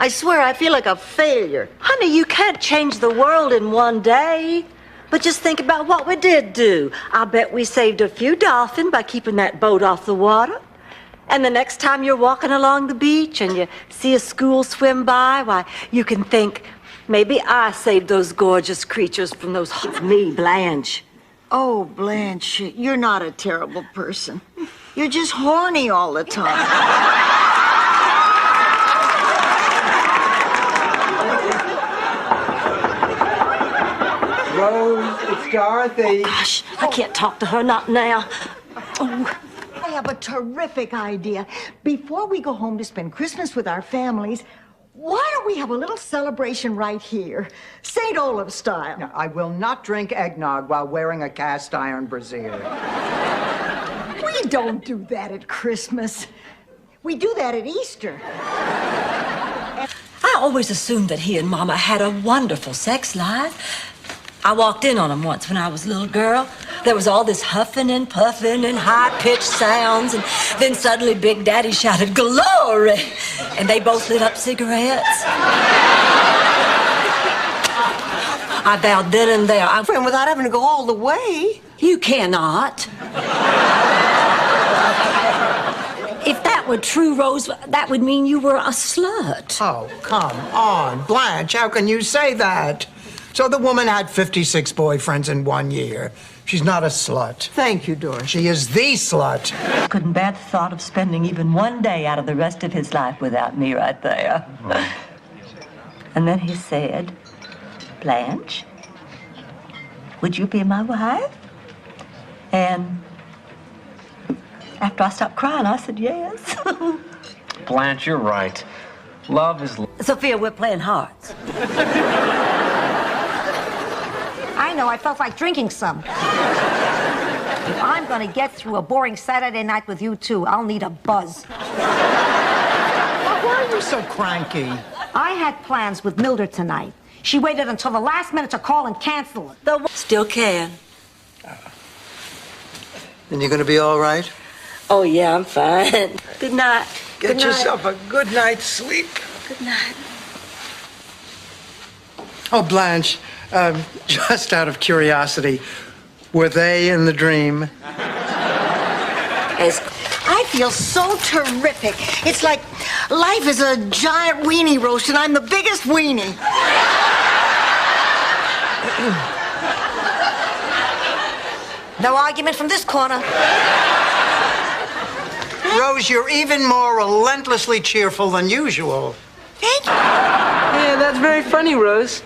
I swear I feel like a failure. Honey, you can't change the world in one day. But just think about what we did do. I bet we saved a few dolphins by keeping that boat off the water. And the next time you're walking along the beach and you see a school swim by, why, you can think, maybe I saved those gorgeous creatures from those... It's me, Blanche. Oh, Blanche, you're not a terrible person. You're just horny all the time. Rose, it's Dorothy. Oh, gosh, I can't talk to her, not now. Oh. I have a terrific idea. Before we go home to spend Christmas with our families, why don't we have a little celebration right here? St. Olaf style. No, I will not drink eggnog while wearing a cast iron brassiere. We don't do that at Christmas. We do that at Easter. I always assumed that he and Mama had a wonderful sex life. I walked in on him once when I was a little girl. There was all this huffing and puffing and high-pitched sounds, and then suddenly Big Daddy shouted, "Glory!" And they both lit up cigarettes. I vowed then and there, Friend, without having to go all the way. You cannot. If that were true, Rose, that would mean you were a slut. Oh, come on, Blanche, how can you say that? So the woman had 56 boyfriends in 1 year. She's not a slut. Thank you, Doris. She is the slut. Couldn't bear the thought of spending even one day out of the rest of his life without me right there. And then he said, "Blanche, would you be my wife?" And after I stopped crying, I said yes. Blanche, you're right. Love is... Sophia, we're playing hearts. I know, I felt like drinking some. If I'm gonna get through a boring Saturday night with you two, I'll need a buzz. Why are you so cranky? I had plans with Mildred tonight. She waited until the last minute to call and cancel it. Still can. And you're gonna be all right? Oh, yeah, I'm fine. Good night. Get yourself a good night's sleep. Good night. Oh, Blanche, just out of curiosity, were they in the dream? I feel so terrific. It's like life is a giant weenie roast, and I'm the biggest weenie. No argument from this corner. Rose, you're even more relentlessly cheerful than usual. Thank you. Yeah, that's very funny, Rose.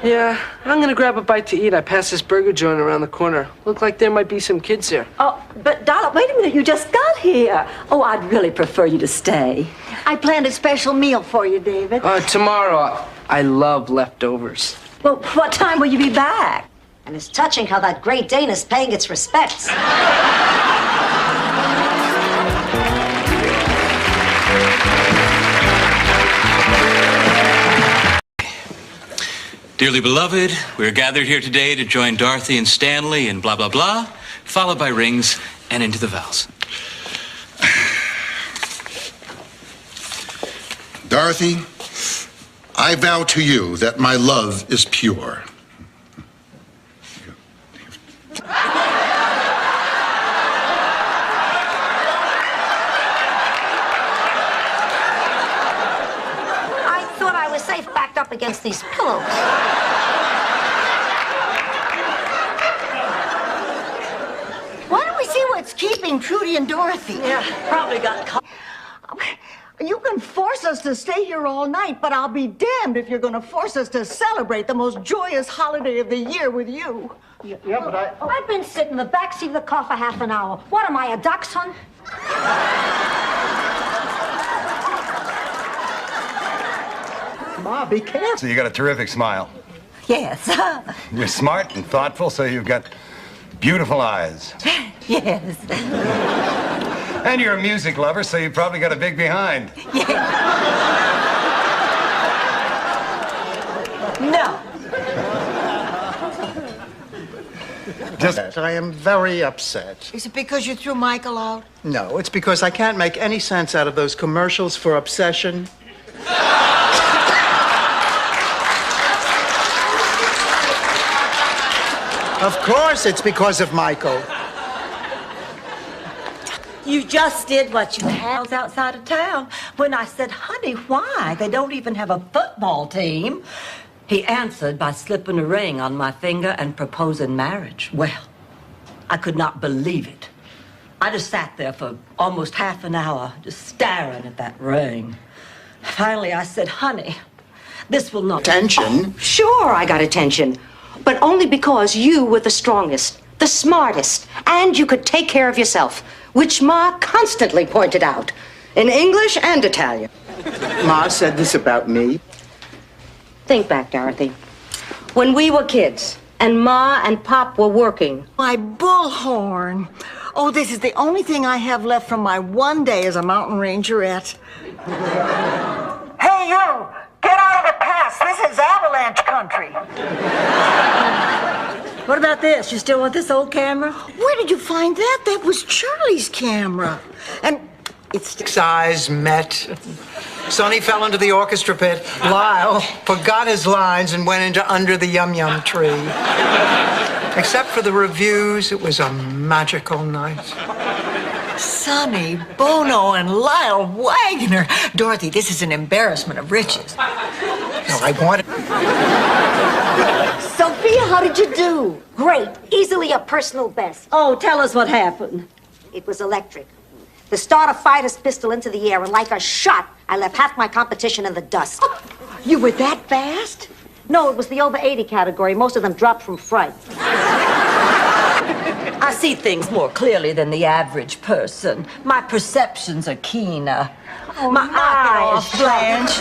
Yeah, I'm gonna grab a bite to eat. I passed this burger joint around the corner. Look like there might be some kids here. Oh, but Darla, wait a minute. You just got here. Oh, I'd really prefer you to stay. I planned a special meal for you, David. Tomorrow. I love leftovers. Well, what time will you be back? And it's touching how that Great Dane is paying its respects. Dearly beloved, we're gathered here today to join Dorothy and Stanley in blah, blah, blah, followed by rings and into the vows. Dorothy, I vow to you that my love is pure. I thought I was safe backed up against these pillows. Why don't we see what's keeping Trudy and Dorothy? Yeah, probably got caught. You can force us to stay here all night, but I'll be damned if you're going to force us to celebrate the most joyous holiday of the year with you. Yeah, but I've been sitting in the backseat of the car for half an hour. What am I, a dachshund? Ma, be careful. So you got a terrific smile. Yes. You're smart and thoughtful, so you've got beautiful eyes. Yes. And you're a music lover, so you've probably got a big behind. No. I am very upset. Is it because you threw Michael out? No, it's because I can't make any sense out of those commercials for obsession. Of course it's because of Michael. You just did what you had outside of town when I said, honey, why? They don't even have a football team. He answered by slipping a ring on my finger and proposing marriage. Well, I could not believe it. I just sat there for almost half an hour, just staring at that ring. Finally, I said, honey, this will not... Attention? Sure, I got attention. But only because you were the strongest, the smartest, and you could take care of yourself, which Ma constantly pointed out, in English and Italian. Ma said this about me. Think back, Dorothy. When we were kids, and Ma and Pop were working. My bullhorn. Oh, this is the only thing I have left from my one day as a mountain rangerette. Hey, you! Get out of the pass. This is avalanche country. What about this? You still want this old camera? Where did you find that? That was Charlie's camera. And it's... 6 eyes met. Sonny fell into the orchestra pit. Lyle forgot his lines and went into Under the Yum Yum Tree. Except for the reviews, it was a magical night. Sonny, Bono, and Lyle Wagner. Dorothy, this is an embarrassment of riches. No, I wanted... Sophia, how did you do? Great. Easily a personal best. Oh, tell us what happened. It was electric. The starter fired his pistol into the air, and like a shot, I left half my competition in the dust. You were that fast? No, it was the over 80 category. Most of them dropped from fright. I see things more clearly than the average person. My perceptions are keener. Oh, my eyes Blanche.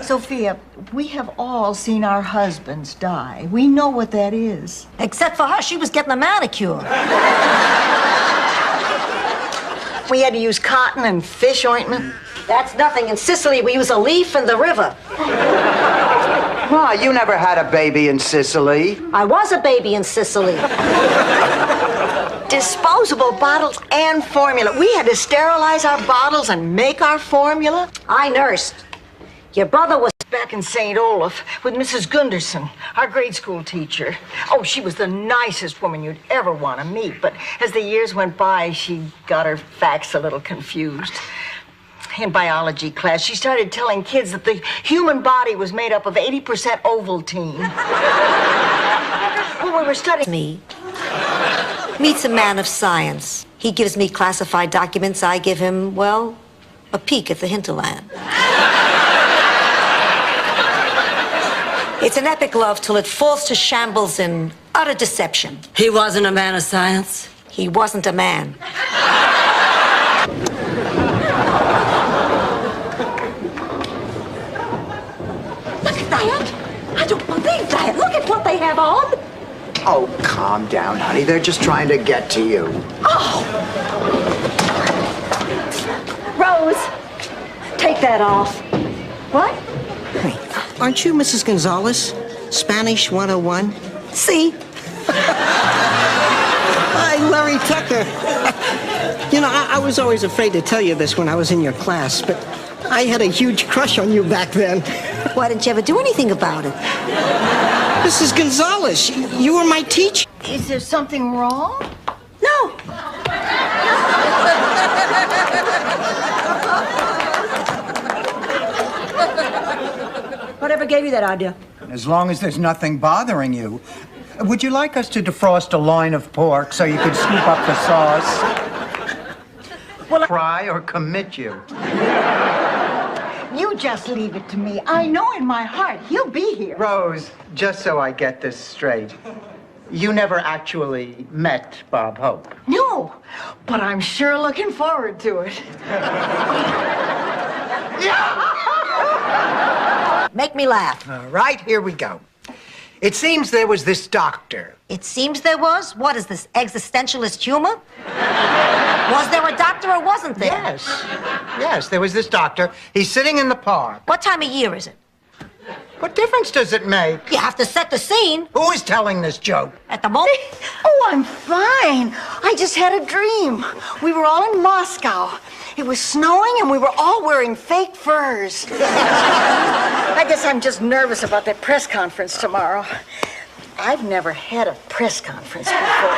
Sophia, we have all seen our husbands die. We know what that is. Except for her, she was getting a manicure. We had to use cotton and fish ointment. That's nothing. In Sicily, we use a leaf in the river. Ma, you never had a baby in Sicily. I was a baby in Sicily. Disposable bottles and formula. We had to sterilize our bottles and make our formula. I nursed. Your brother was... Back in St. Olaf with Mrs. Gunderson, our grade school teacher. Oh, she was the nicest woman you'd ever want to meet, but as the years went by, she got her facts a little confused. In biology class, she started telling kids that the human body was made up of 80% Ovaltine. When we were studying... Me. Meets a man of science. He gives me classified documents. I give him, well, a peek at the hinterland. It's an epic love till it falls to shambles in utter deception. He wasn't a man of science. He wasn't a man. Look at that! I don't believe that! Look at what they have on! Oh, calm down, honey. They're just trying to get to you. Oh! Rose, take that off. What? Hey, aren't you Mrs. Gonzalez? Spanish 101? See? Hi, Larry Tucker. You know, I was always afraid to tell you this when I was in your class, but I had a huge crush on you back then. Why didn't you ever do anything about it? Mrs. Gonzalez, you were my teacher. Is there something wrong? No. Whatever gave you that idea? As long as there's nothing bothering you. Would you like us to defrost a loin of pork so you could scoop up the sauce? Well, cry or commit you. You just leave it to me. I know in my heart he'll be here. Rose, just so I get this straight, you never actually met Bob Hope. No, but I'm sure looking forward to it. Make me laugh. All right, here we go. It seems there was this doctor. It seems there was? What is this, existentialist humor? Was there a doctor or wasn't there? Yes, there was this doctor. He's sitting in the park. What time of year is it? What difference does it make? You have to set the scene. Who is telling this joke? At the moment. Oh, I'm fine. I just had a dream. We were all in Moscow. It was snowing and we were all wearing fake furs. I guess I'm just nervous about that press conference tomorrow. I've never had a press conference before.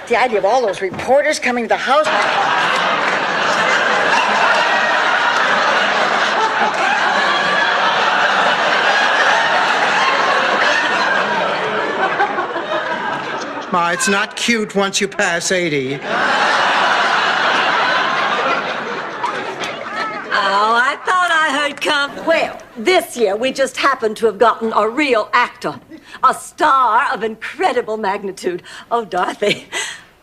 The idea of all those reporters coming to the house. Ma, it's not cute once you pass 80. Oh, I thought I heard come. Well, this year we just happened to have gotten a real actor, a star of incredible magnitude. Oh, Dorothy,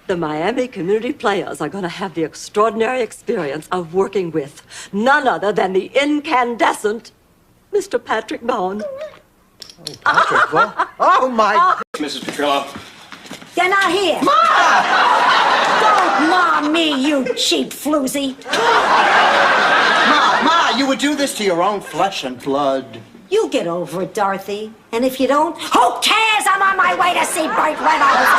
the Miami Community Players are going to have the extraordinary experience of working with none other than the incandescent Mr. Patrick Bone. Oh, Patrick, what? Oh, my... Mrs. Petrillo. They're not here. Ma! Don't ma me, you cheap floozy. Ma, you would do this to your own flesh and blood. You get over it, Dorothy. And if you don't, who cares? I'm on my way to see Burt Reynolds.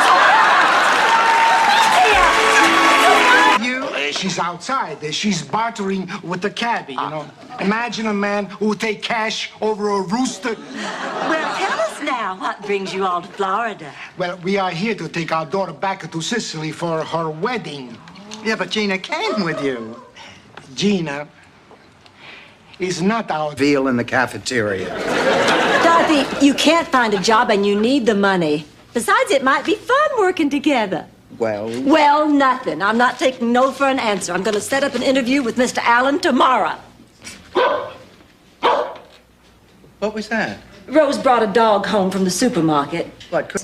She's outside. She's bartering with the cabbie, you know. Imagine a man who would take cash over a rooster. Well, tell us now, what brings you all to Florida? Well, we are here to take our daughter back to Sicily for her wedding. Yeah, but Gina came with you. Gina is not our... Veal in the cafeteria. Dorothy, you can't find a job and you need the money. Besides, it might be fun working together. Well, nothing. I'm not taking no for an answer. I'm going to set up an interview with Mr. Allen tomorrow. What was that? Rose brought a dog home from the supermarket. What?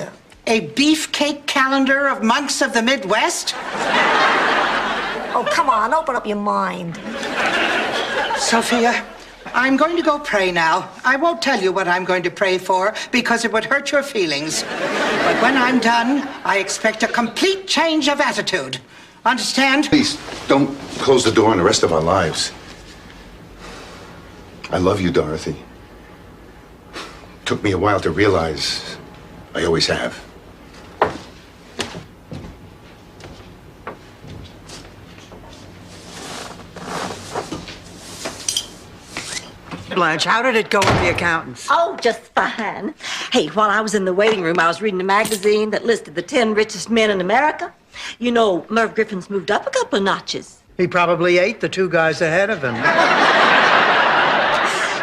A beefcake calendar of monks of the Midwest? Oh, come on, open up your mind. Sophia, I'm going to go pray now. I won't tell you what I'm going to pray for because it would hurt your feelings. But when I'm done, I expect a complete change of attitude. Understand? Please, don't close the door on the rest of our lives. I love you, Dorothy. Took me a while to realize I always have. Blanche, how did it go with the accountants? Oh, just fine. Hey, while I was in the waiting room, I was reading a magazine that listed the 10 richest men in America. You know, Merv Griffin's moved up a couple of notches. He probably ate the two guys ahead of him.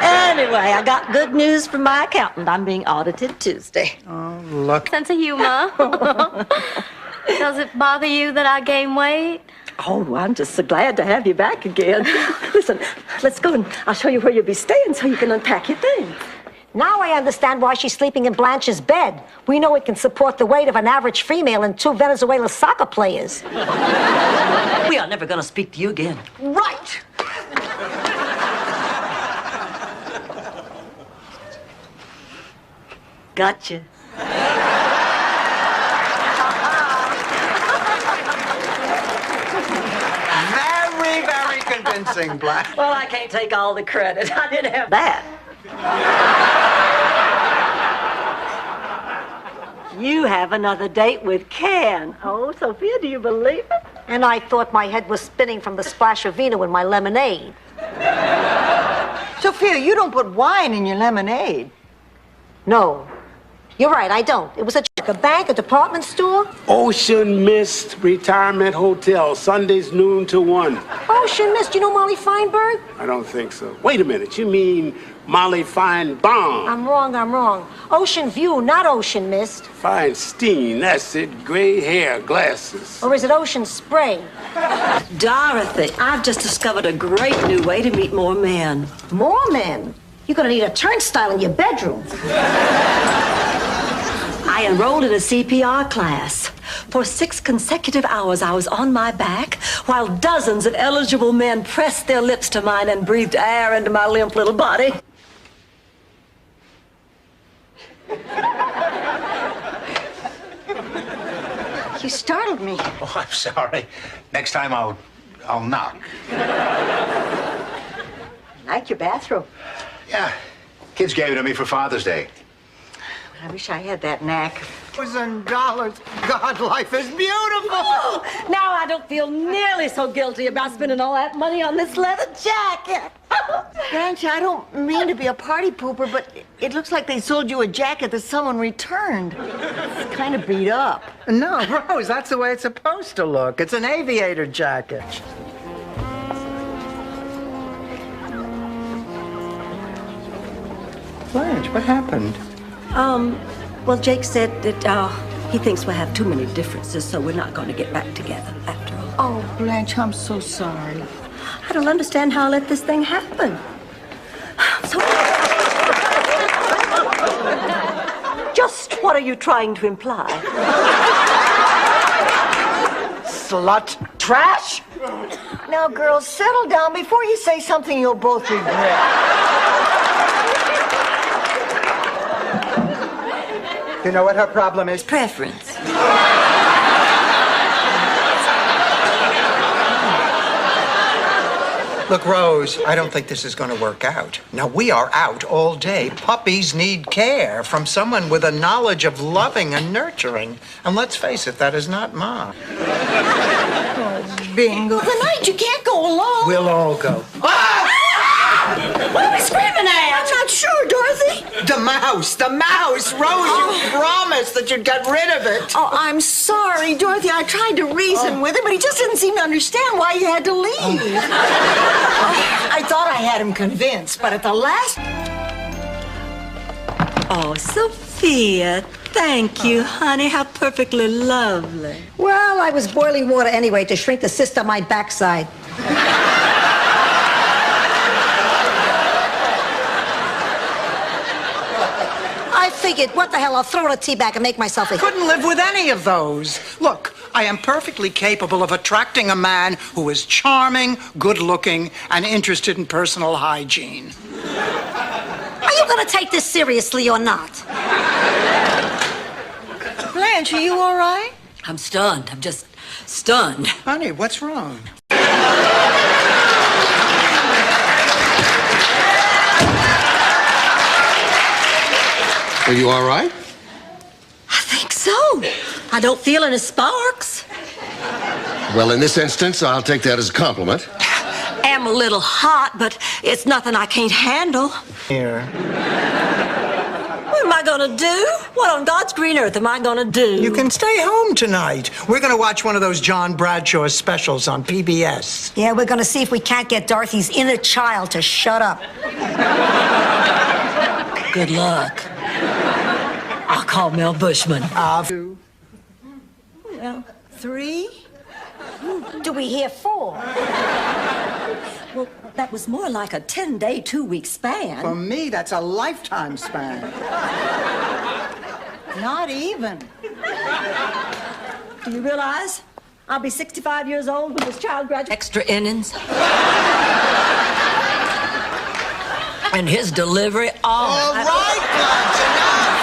Anyway, I got good news from my accountant. I'm being audited Tuesday. Oh, look. Sense of humor. Does it bother you that I gain weight? Oh, I'm just so glad to have you back again. Listen, let's go and I'll show you where you'll be staying so you can unpack your things. Now I understand why she's sleeping in Blanche's bed. We know it can support the weight of an average female and 2 Venezuelan soccer players. We are never going to speak to you again. Right. Gotcha. Very convincing, Black. Well, I can't take all the credit. I didn't have that. You have another date with Ken. Oh, Sophia, do you believe it? And I thought my head was spinning from the splash of vino in my lemonade. Sophia, you don't put wine in your lemonade. No. You're right, I don't. It was a bank, a department store. Ocean Mist Retirement Hotel, Sundays noon to 1. Ocean Mist, you know Molly Feinberg? I don't think so. Wait a minute, you mean Molly Feinbaum? I'm wrong. Ocean View, not Ocean Mist. Feinstein, that's it. Gray hair, glasses. Or is it Ocean Spray? Dorothy, I've just discovered a great new way to meet more men. More men? You're gonna need a turnstile in your bedroom. I enrolled in a CPR class. For 6 consecutive hours, I was on my back while dozens of eligible men pressed their lips to mine and breathed air into my limp little body. You startled me. Oh, I'm sorry. Next time I'll knock. Like your bathrobe. Yeah. Kids gave it to me for Father's Day. I wish I had that knack of $1,000. God, life is beautiful. Oh, now I don't feel nearly so guilty about spending all that money on this leather jacket. Blanche, I don't mean to be a party pooper, but it looks like they sold you a jacket that someone returned. It's kind of beat up. No, Rose, that's the way it's supposed to look. It's an aviator jacket. Blanche, what happened? Well, Jake said that he thinks we'll have too many differences, so we're not going to get back together after all. Oh, Blanche, I'm so sorry. I don't understand how I let this thing happen. So, just what are you trying to imply? Slut. Trash? Now, girls, settle down before you say something you'll both regret. You know what her problem is? Preference. Look, Rose, I don't think this is going to work out. Now, we are out all day. Puppies need care from someone with a knowledge of loving and nurturing. And let's face it, that is not Ma. Bingo. Tonight, you can't go alone. We'll all go. What are we screaming at? I'm not sure, Dorothy. The mouse! The mouse! Rose, you promised that you'd get rid of it. Oh, I'm sorry, Dorothy. I tried to reason with him, but he just didn't seem to understand why you had to leave. I thought I had him convinced, but at the last... Oh, Sophia, thank you, honey. How perfectly lovely. Well, I was boiling water anyway to shrink the cyst on my backside. I figured, what the hell, I'll throw in a tea bag and make myself a... Couldn't live with any of those. Look, I am perfectly capable of attracting a man who is charming, good-looking, and interested in personal hygiene. Are you going to take this seriously or not? Blanche, are you all right? I'm stunned. I'm just stunned. Honey, what's wrong? Are you all right? I think so. I don't feel any sparks. Well, in this instance, I'll take that as a compliment. Am a little hot, but it's nothing I can't handle. Here. What am I gonna do? What on God's green earth am I gonna do? You can stay home tonight. We're going to watch one of those John Bradshaw specials on PBS. Yeah, we're going to see if we can't get Dorothy's inner child to shut up. Good luck. I'll call Mel Bushman. Two. Well, 3? Do we hear 4? Well, that was more like a 10-day, 2-week span. For me, that's a lifetime span. Not even. Do you realize I'll be 65 years old when this child graduates? Extra innings. And his delivery, All right, Blanche, enough!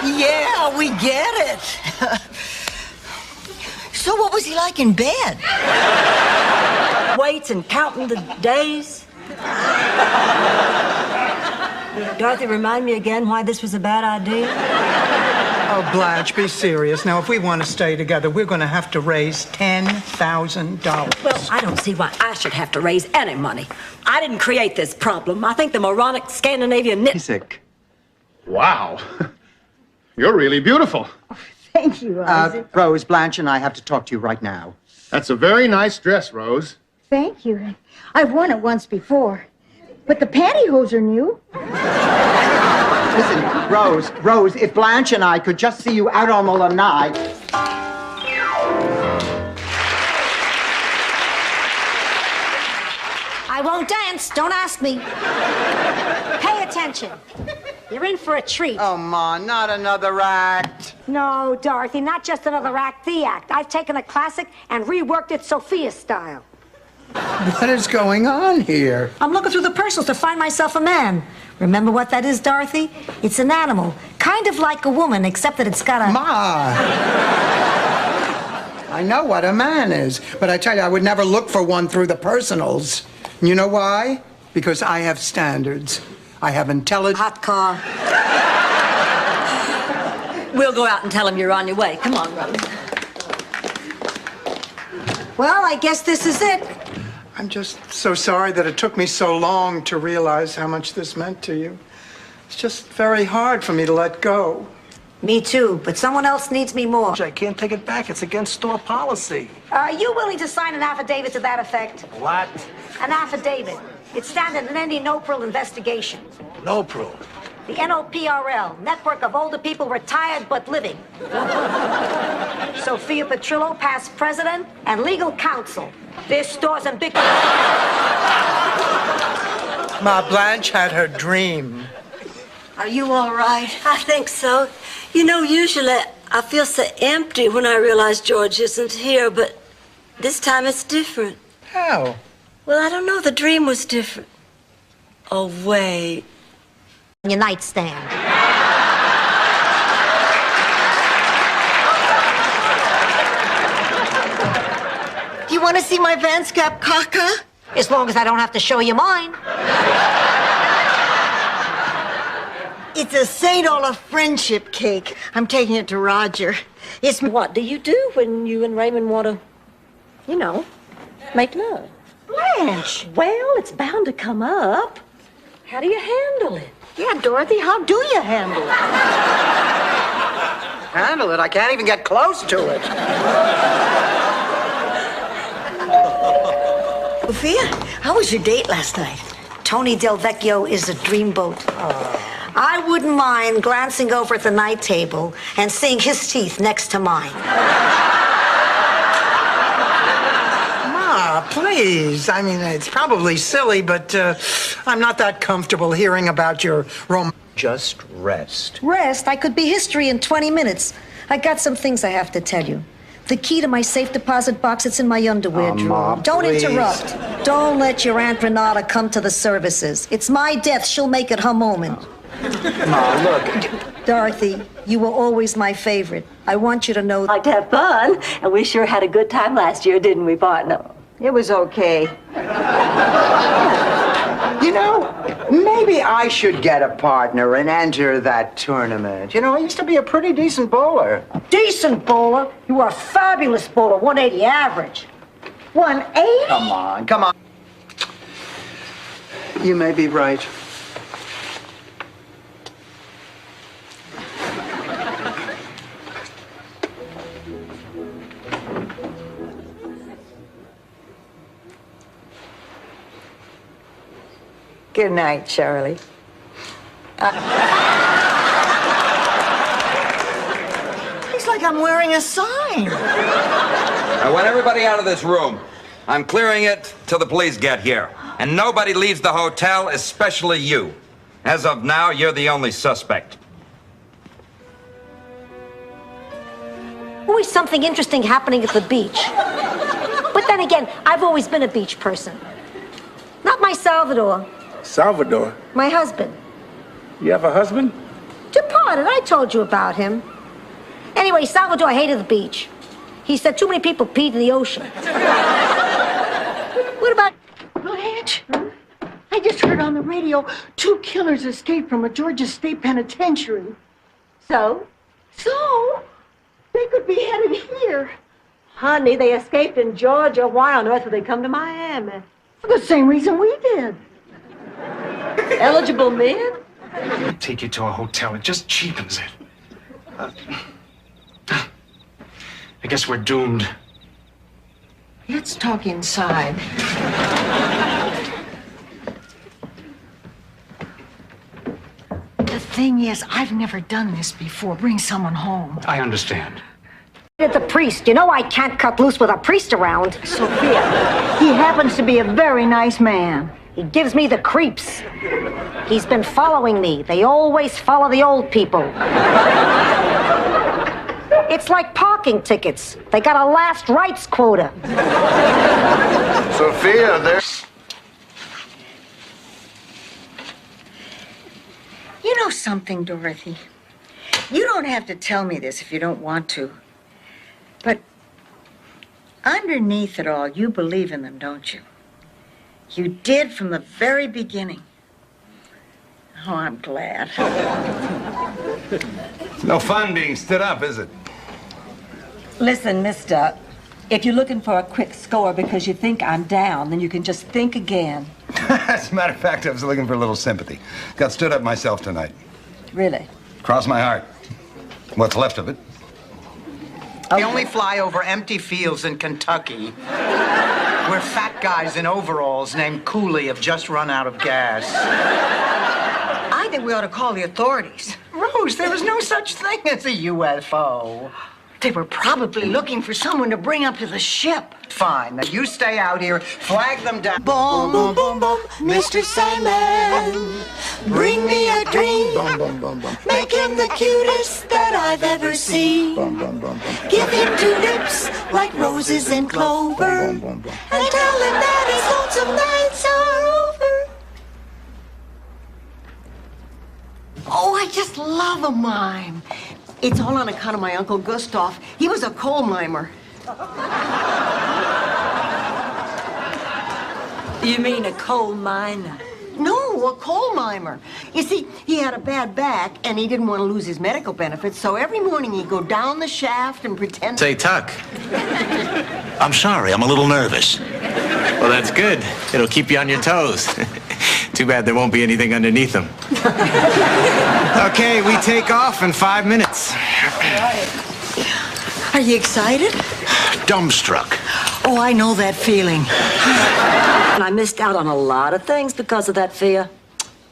Yeah, we get it. So what was he like in bed? Weights and counting the days. Dorothy, remind me again why this was a bad idea. Oh, Blanche, be serious. Now, if we want to stay together, we're going to have to raise $10,000. Well, I don't see why I should have to raise any money. I didn't create this problem. I think the moronic Scandinavian Sick. Wow. You're really beautiful. Thank you, Isaac. Rose, Blanche and I have to talk to you right now. That's a very nice dress, Rose. Thank you. I've worn it once before. But the pantyhose are new. Listen, Rose, if Blanche and I could just see you out on the lanai. I won't dance. Don't ask me. Pay attention. You're in for a treat. Oh, Ma, not another act. No, Dorothy, not just another act, the act. I've taken a classic and reworked it Sophia style. What is going on here? I'm looking through the personals to find myself a man. Remember what that is, Dorothy? It's an animal. Kind of like a woman, except that it's got a... Ma! I know what a man is, but I tell you, I would never look for one through the personals. You know why? Because I have standards. I have intelligence. Hot car. We'll go out and tell him you're on your way. Come on, Rose. Well, I guess this is it. I'm just so sorry that it took me so long to realize how much this meant to you. It's just very hard for me to let go. Me too, but someone else needs me more. I can't take it back. It's against store policy. Are you willing to sign an affidavit to that effect? What? An affidavit. It's standard in any NOPRL investigation. NOPRL. The NOPRL, Network of Older People Retired But Living. Sophia Petrillo, past president and legal counsel. Their stores in big... Ma Blanche had her dream. Are you all right? I think so. You know, usually I feel so empty when I realize George isn't here, but this time it's different. How? Well, I don't know. The dream was different. Oh, wait. Your nightstand. Do you want to see my Vans Gap caca? As long as I don't have to show you mine. It's a St. Olaf friendship cake. I'm taking it to Roger. It's... What do you do when you and Raymond want to, you know, make love? Blanche. Well, it's bound to come up. How do you handle it? Yeah, Dorothy, how do you handle it? Handle it? I can't even get close to it. Sophia, how was your date last night? Tony Del Vecchio is a dreamboat. I wouldn't mind glancing over at the night table and seeing his teeth next to mine. Ma, please. I mean, it's probably silly, but I'm not that comfortable hearing about your Just rest. Rest? I could be history in 20 minutes. I got some things I have to tell you. The key to my safe deposit box, it's in my underwear drawer. Ma, Don't please. interrupt. Don't let your Aunt Renata come to the services. It's my death. She'll make it her moment. Ma, look. Dorothy, you were always my favorite. I want you to know... Like to have fun, and we sure had a good time last year, didn't we, partner? It was okay. You know, maybe I should get a partner and enter that tournament. You know, I used to be a pretty decent bowler. Decent bowler? You were a fabulous bowler, 180 average. 180? Come on, come on. You may be right. Good night, Charlie. It's like I'm wearing a sign. I want everybody out of this room. I'm clearing it till the police get here. And nobody leaves the hotel, especially you. As of now, you're the only suspect. Always something interesting happening at the beach. But then again, I've always been a beach person. Not my Salvador. Salvador? My husband. You have a husband? Departed. I told you about him. Anyway, Salvador hated the beach. He said too many people peed in the ocean. What about... Blanche, I just heard on the radio 2 killers escaped from a Georgia State Penitentiary. So? So, they could be headed here. Honey, they escaped in Georgia. Why on earth would they come to Miami? For the same reason we did. Eligible men? Take you to a hotel. It just cheapens it. I guess we're doomed. Let's talk inside. The thing is, I've never done this before. Bring someone home. I understand. The priest. You know I can't cut loose with a priest around. Sophia, he happens to be a very nice man. He gives me the creeps. He's been following me. They always follow the old people. It's like parking tickets. They got a last rights quota. Sophia, there's... You know something, Dorothy? You don't have to tell me this if you don't want to. But underneath it all, you believe in them, don't you? You did from the very beginning. Oh, I'm glad. No fun being stood up, is it? Listen, mister, if you're looking for a quick score because you think I'm down, then you can just think again. As a matter of fact, I was looking for a little sympathy. Got stood up myself tonight. Really? Cross my heart. What's left of it. We only fly over empty fields in Kentucky where fat guys in overalls named Cooley have just run out of gas. I think we ought to call the authorities. Rose, there is no such thing as a UFO. They were probably looking for someone to bring up to the ship. Fine, now you stay out here, flag them down. Boom, boom, boom, boom, Mr. Sandman, bring me a dream. Boom, boom, boom, boom. Make him the cutest that I've ever seen. Boom, boom, boom, boom. Give him 2 lips like roses and clover. Boom, boom, boom, boom. And tell him that his lonesome nights are over. Oh, I just love a mime. It's all on account of my Uncle Gustav. He was a coal mimer. You mean a coal miner? No, a coal mimer. You see, he had a bad back, and he didn't want to lose his medical benefits, so every morning he'd go down the shaft and pretend... Say, Tuck. I'm sorry, I'm a little nervous. Well, that's good. It'll keep you on your toes. Too bad there won't be anything underneath them. Okay, we take off in 5 minutes. Are you excited? Dumbstruck. Oh, I know that feeling. And I missed out on a lot of things because of that fear.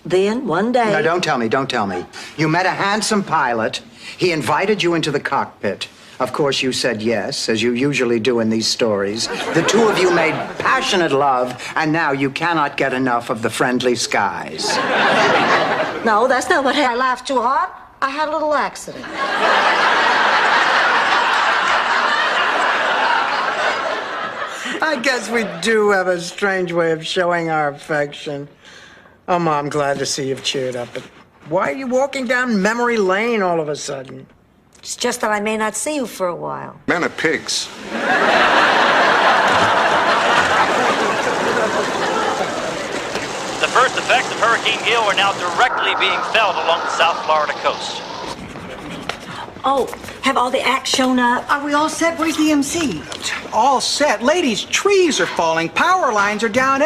Then, one day... No, don't tell me, don't tell me. You met a handsome pilot. He invited you into the cockpit. Of course, you said yes, as you usually do in these stories. The 2 of you made passionate love, and now you cannot get enough of the friendly skies. No, that's not what I happened. laughed too hard. I had a little accident. I guess we do have a strange way of showing our affection. Oh, Ma, I'm glad to see you've cheered up, but why are you walking down memory lane all of a sudden? It's just that I may not see you for a while. Men are pigs. The first effects of Hurricane Gale are now directly being felt along the South Florida coast. Oh, have all the acts shown up? Are we all set? Where's the MC? All set. Ladies, trees are falling. Power lines are down.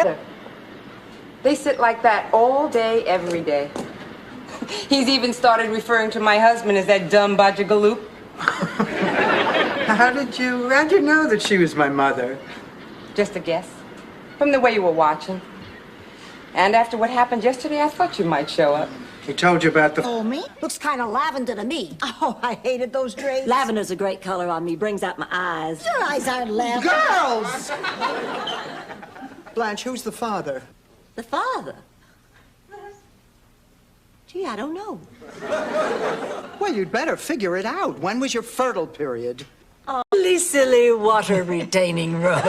They sit like that all day, every day. He's even started referring to my husband as that dumb Bajagaloop. How'd you know that she was my mother? Just a guess. From the way you were watching. And after what happened yesterday, I thought you might show up. He told you about the... Oh, me? Looks kind of lavender to me. Oh, I hated those drapes. Lavender's a great color on me. Brings out my eyes. Your eyes aren't lavender. Girls! Blanche, who's the father? The father? Gee, I don't know. Well, you'd better figure it out. When was your fertile period? Oh, silly water-retaining rose.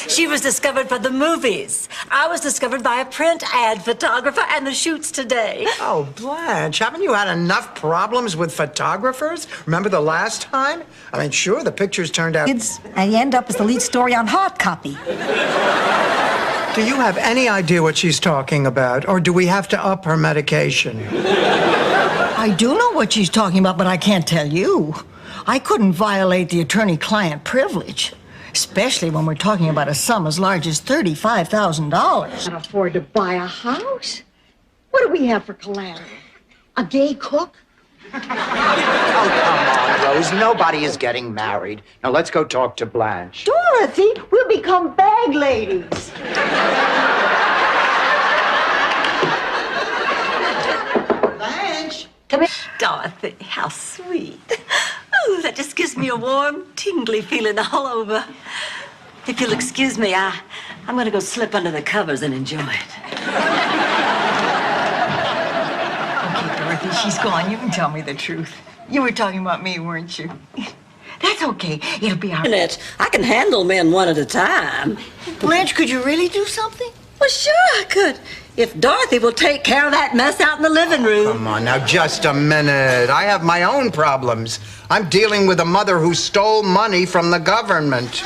She was discovered for the movies. I was discovered by a print ad photographer and the shoots today. Oh, Blanche, haven't you had enough problems with photographers? Remember the last time? I mean, sure, the pictures turned out... And you end up as the lead story on hard copy. Do you have any idea what she's talking about, or do we have to up her medication? I do know what she's talking about, but I can't tell you. I couldn't violate the attorney-client privilege, especially when we're talking about a sum as large as $35,000. Can't afford to buy a house. What do we have for collateral? A gay cook? Oh, come on, Rose. Nobody is getting married. Now, let's go talk to Blanche. Dorothy, we'll become bag ladies. Blanche! Come here. Dorothy, how sweet. Oh, that just gives me a warm, tingly feeling all over. If you'll excuse me, I'm going to go slip under the covers and enjoy it. Okay, Dorothy, she's gone. You can tell me the truth. You were talking about me, weren't you? That's okay. It'll be all right. I can handle men one at a time. Blanche, could you really do something? Well, sure I could. If Dorothy will take care of that mess out in the living room. Come on, now, just a minute. I have my own problems. I'm dealing with a mother who stole money from the government.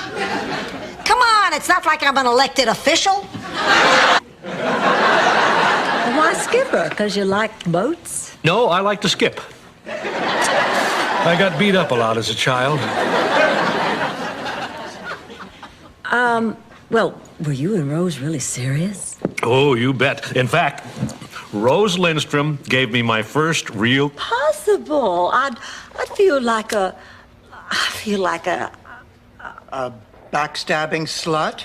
Come on, it's not like I'm an elected official. Why skipper? Because you like boats? No, I like to skip. I got beat up a lot as a child. Well, were you and Rose really serious? Oh, you bet. In fact, Rose Lindstrom gave me my first real... Possible. I'd feel like a... I feel like a backstabbing slut?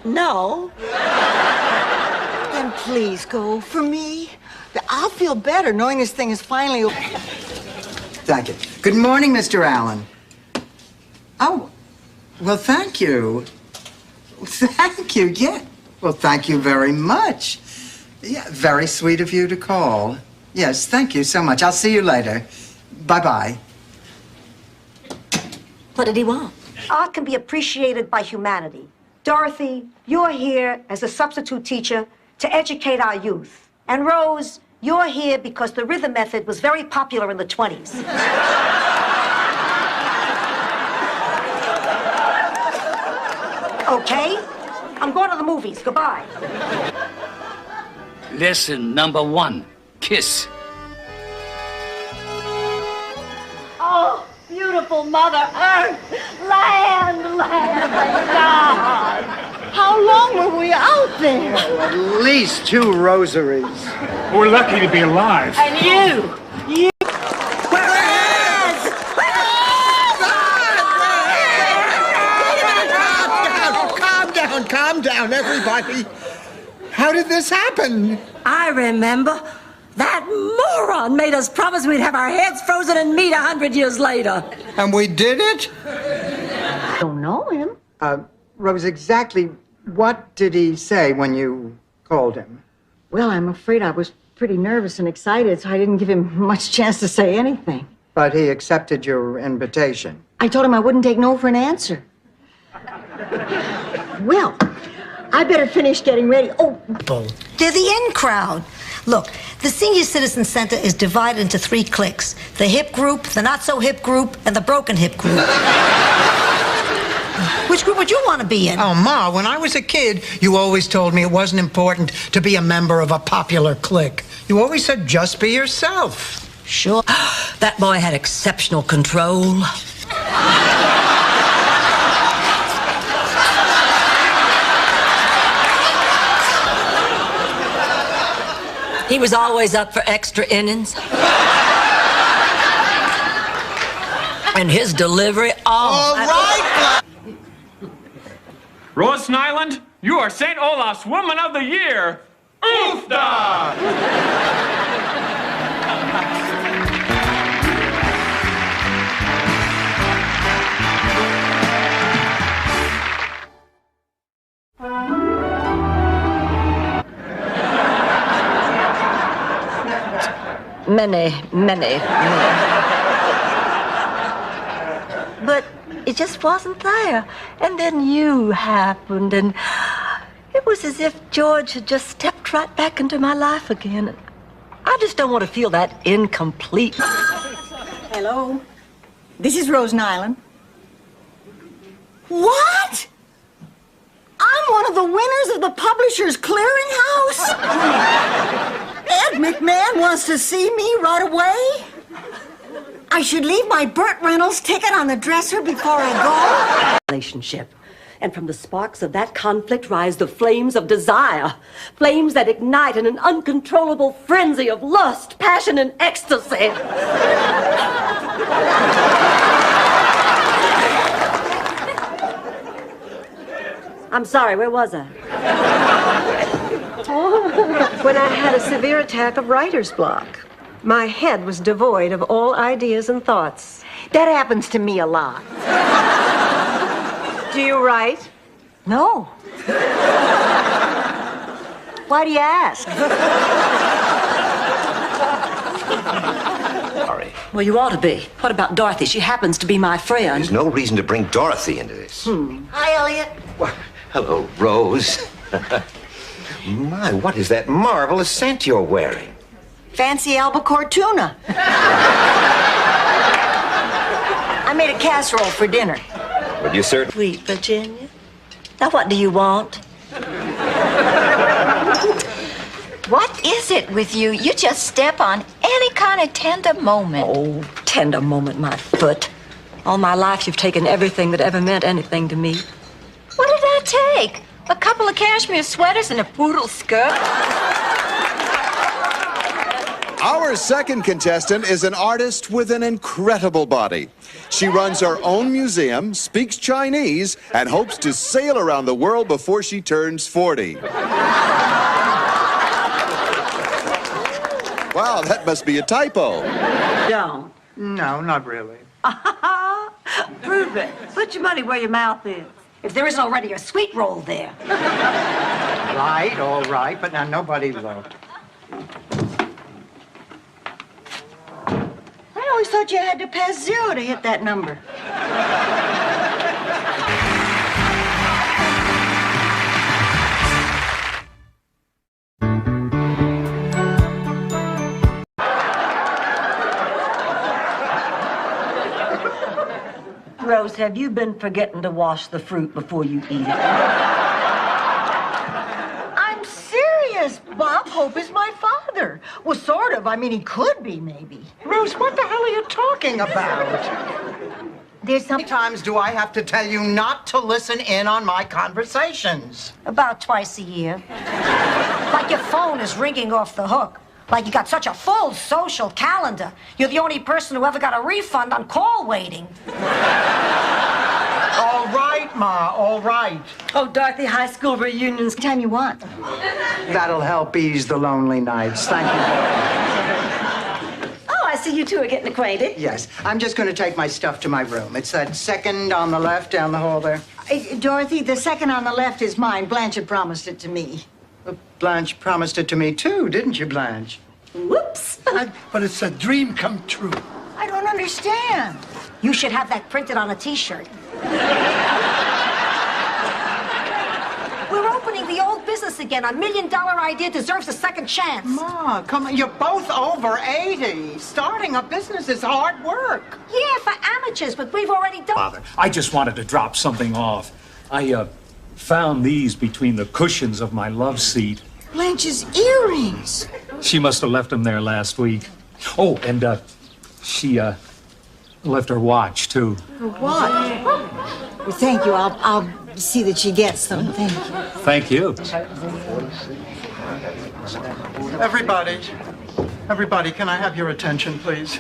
No. Then please go for me. I'll feel better knowing this thing is finally... Thank you. Good morning, Mr. Allen. Oh, well, thank you. Thank you, yeah. Well, thank you very much. Yeah, very sweet of you to call. Yes, thank you so much. I'll see you later. Bye-bye. What did he want? Art can be appreciated by humanity. Dorothy, you're here as a substitute teacher to educate our youth. And Rose, you're here because the rhythm method was very popular in the 20s. Okay? I'm going to the movies. Goodbye. Lesson number 1, kiss. Oh, beautiful Mother Earth, land, thank God. How long were we out there? Oh, at least 2 rosaries. We're lucky to be alive. And you. Calm down, everybody. How did this happen? I remember. That moron made us promise we'd have our heads frozen and meet 100 years later. And we did it? Don't know him. Rose, exactly what did he say when you called him? Well, I'm afraid I was pretty nervous and excited, so I didn't give him much chance to say anything. But he accepted your invitation. I told him I wouldn't take no for an answer. Well, I better finish getting ready. Oh, They're the in crowd. Look, the Senior Citizen Center is divided into 3 cliques. The hip group, the not-so-hip group, and the broken hip group. Which group would you want to be in? Oh, Ma, when I was a kid, you always told me it wasn't important to be a member of a popular clique. You always said just be yourself. Sure. That boy had exceptional control. He was always up for extra innings. And his delivery, All right. Rose Nyland, you are St. Olaf's Woman of the Year. Oofda! Many. But it just wasn't there. And then you happened, and it was as if George had just stepped right back into my life again. I just don't want to feel that incomplete. hello. This is Rose Nyland. What? I'm one of the winners of the Publishers Clearinghouse? Ed McMahon wants to see me right away? I should leave my Burt Reynolds ticket on the dresser before I go? Relationship. And from the sparks of that conflict rise the flames of desire. Flames that ignite in an uncontrollable frenzy of lust, passion, and ecstasy. I'm sorry, where was I? When I had a severe attack of writer's block. My head was devoid of all ideas and thoughts. That happens to me a lot. Do you write? No. Why do you ask? Sorry. Well, you ought to be. What about Dorothy? She happens to be my friend. There's no reason to bring Dorothy into this. Hi, Elliot. Well, hello, Rose. My, what is that marvelous scent you're wearing? Fancy albacore tuna. I made a casserole for dinner. Would you, sir? Sweet Virginia. Now, what do you want? What is it with you? You just step on any kind of tender moment. Oh, tender moment, my foot. All my life, you've taken everything that ever meant anything to me. What did I take? A couple of cashmere sweaters and a poodle skirt? Our second contestant is an artist with an incredible body. She runs her own museum, speaks Chinese, and hopes to sail around the world before she turns 40. Wow, that must be a typo. Don't. No, not really. Prove it. Put your money where your mouth is. If there isn't already a sweet roll there. Right, all right, but now nobody looked. I always thought you had to pass 0 to hit that number. Rose, have you been forgetting to wash the fruit before you eat it? I'm serious. Bob Hope is my father. Well, sort of. I mean, he could be, maybe. Rose, what the hell are you talking about? There's How many times do I have to tell you not to listen in on my conversations? About twice a year. Like your phone is ringing off the hook. Like you got such a full social calendar. You're the only person who ever got a refund on call waiting. All right, Ma, all right. Oh, Dorothy, high school reunions. Time you want. That'll help ease the lonely nights. Thank you. Oh, I see you two are getting acquainted. Yes, I'm just going to take my stuff to my room. It's that second on the left down the hall there. Dorothy, the second on the left is mine. Blanche had promised it to me. Blanche promised it to me, too, didn't you, Blanche? Whoops. But it's a dream come true. I don't understand. You should have that printed on a T-shirt. We're opening the old business again. $1 million idea deserves a second chance. Ma, come on. You're both over 80. Starting a business is hard work. Yeah, for amateurs, but we've already done... Father, I just wanted to drop something off. I found these between the cushions of my love seat. Blanche's earrings. She must have left them there last week. Oh, and she left her watch, too. For what? Well, thank you. I'll see that she gets them. Thank you. Thank you. Everybody, can I have your attention, please?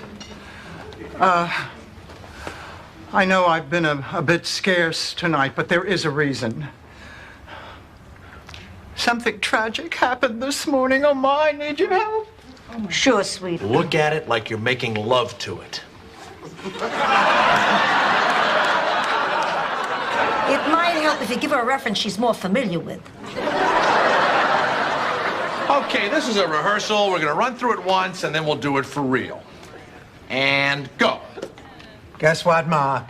I know I've been a bit scarce tonight, but there is a reason. Something tragic happened this morning. Oh, my, I need your help. Oh, sure, sweet. Look at it like you're making love to it. It might help if you give her a reference she's more familiar with. Okay, this is a rehearsal. We're gonna run through it once, and then we'll do it for real. And go. Guess what, Ma?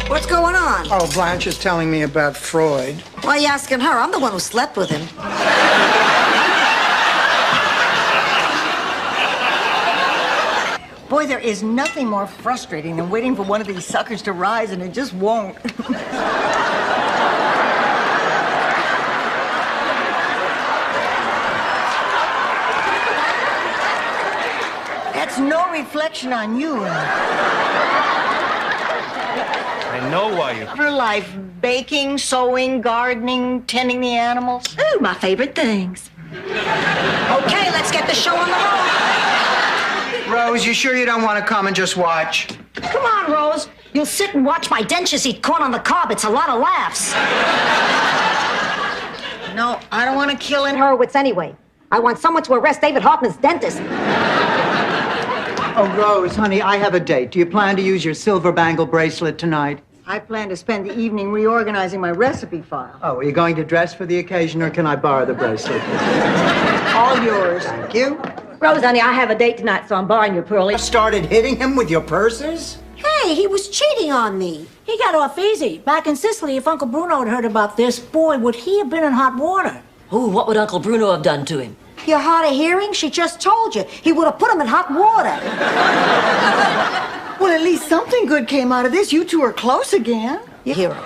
What's going on? Oh, Blanche is telling me about Freud. Why are you asking her? I'm the one who slept with him. Boy, there is nothing more frustrating than waiting for one of these suckers to rise, and it just won't. That's no reflection on you. I know why you... Her life, baking, sewing, gardening, tending the animals. Ooh, my favorite things. Okay, let's get the show on the road. Rose, you sure you don't want to come and just watch? Come on, Rose. You'll sit and watch my dentures eat corn on the cob. It's a lot of laughs. No, I don't want to kill him. Horowitz anyway. I want someone to arrest David Hoffman's dentist. Oh, Rose, honey, I have a date. Do you plan to use your silver bangle bracelet tonight? I plan to spend the evening reorganizing my recipe file. Oh, are you going to dress for the occasion, or can I borrow the bracelet? All yours. Thank you. Rose, honey, I have a date tonight, so I'm borrowing your pearly. You started hitting him with your purses? Hey, he was cheating on me. He got off easy. Back in Sicily, if Uncle Bruno had heard about this, boy, would he have been in hot water. Ooh, what would Uncle Bruno have done to him? You're hard of hearing? She just told you. He would have put him in hot water. Well, at least something good came out of this. You two are close again. You hear him.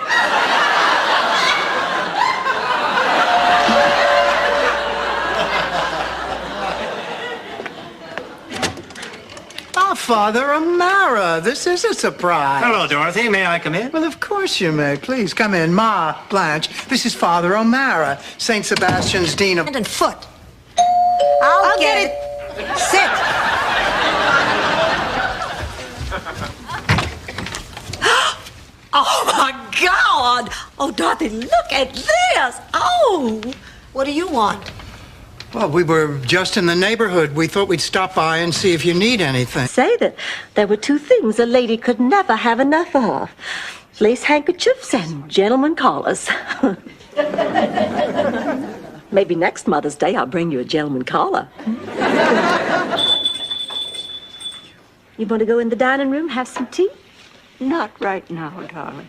Oh, Father O'Mara, this is a surprise. Hello, Dorothy. May I come in? Well, of course you may. Please come in. Ma, Blanche, this is Father O'Mara, St. Sebastian's Dean of... Hand and foot. I'll get it. Sit. Oh, my God! Oh, Dorothy, look at this! Oh! What do you want? Well, we were just in the neighborhood. We thought we'd stop by and see if you need anything. Say that there were two things a lady could never have enough of. Lace handkerchiefs and gentleman collars. Maybe next Mother's Day I'll bring you a gentleman collar. You want to go in the dining room, have some tea? Not right now, darling.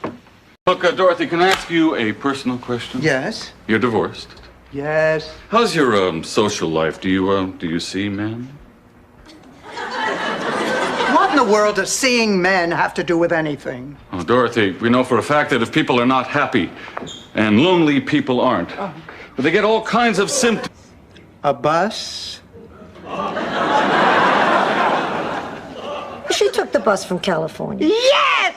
Look, Dorothy, can I ask you a personal question? Yes? You're divorced? Yes. How's your social life? Do you see men? What in the world does seeing men have to do with anything? Oh, Dorothy, we know for a fact that if people are not happy, and lonely people aren't, but they get all kinds of symptoms. A bus? She took the bus from California. Yes!